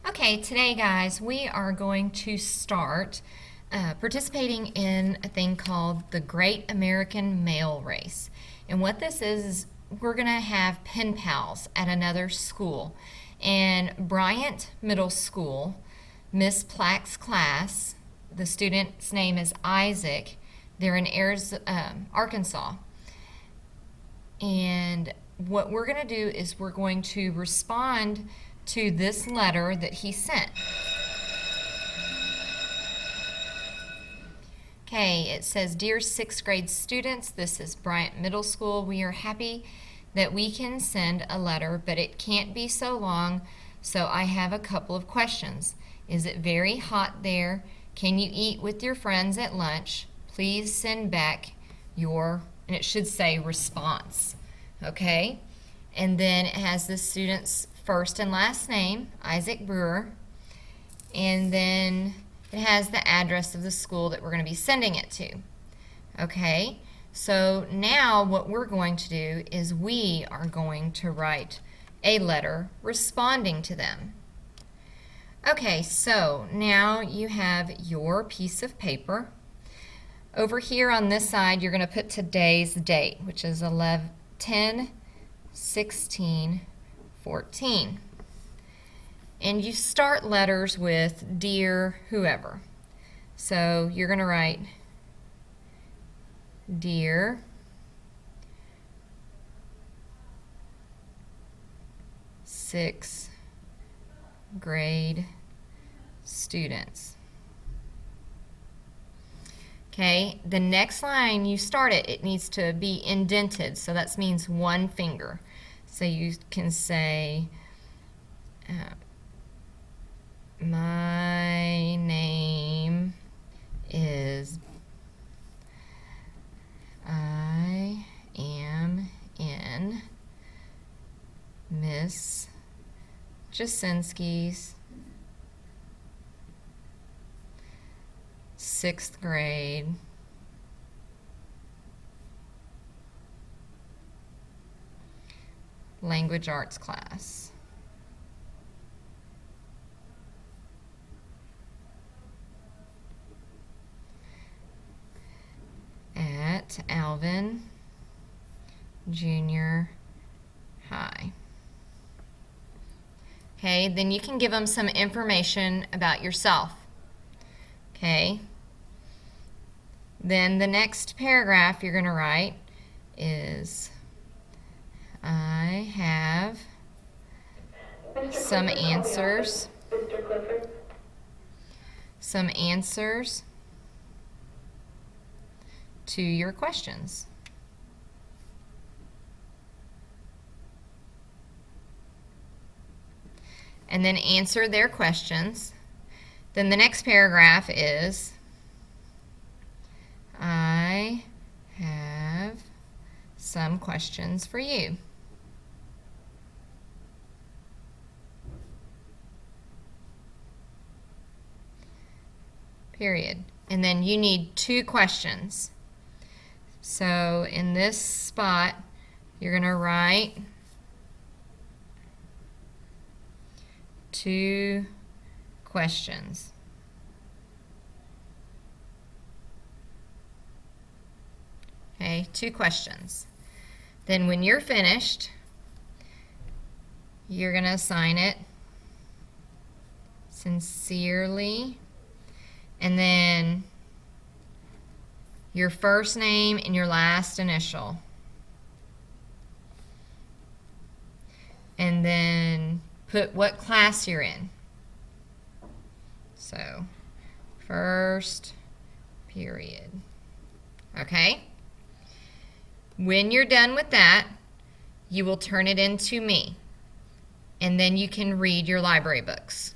Okay, today, guys, we are going to start participating in a thing called the Great American Mail Race. And what this is we're going to have pen pals at another school. And Bryant Middle School, Miss Plack's class, the student's name is Isaac. They're in Arkansas. And what we're going to do is we're going to respond to this letter that he sent. Okay, it says, Dear 6th grade students, this is Bryant Middle School. We are happy that we can send a letter, but it can't be so long, so I have a couple of questions. Is it very hot there? Can you eat with your friends at lunch? Please send back your, and it should say response, okay? And then it has the student's first and last name, Isaac Brewer, and then it has the address of the school that we're going to be sending it to. Okay, so now what we're going to do is we are going to write a letter responding to them. Okay, so now you have your piece of paper. Over here on this side, you're going to put today's date, which is 10/16/14. And you start letters with dear whoever. So you're going to write dear sixth grade students. Okay, the next line you start it needs to be indented, so that means one finger. So you can say, my name is, I am in Miss Jasinski's 6th grade language arts class. At Alvin Junior High. Okay, then you can give them some information about yourself. Okay. Then the next paragraph you're going to write is, I have some answers. Mr. Clifford. Some answers to your questions. And then answer their questions. Then the next paragraph is, I have some questions for you. Period. And then you need 2 questions. So in this spot, you're going to write 2 questions. Okay, 2 questions. Then when you're finished, you're going to sign it sincerely, and then your first name and your last initial. And then put what class you're in. So, first period. Okay? When you're done with that, you will turn it in to me. And then you can read your library books.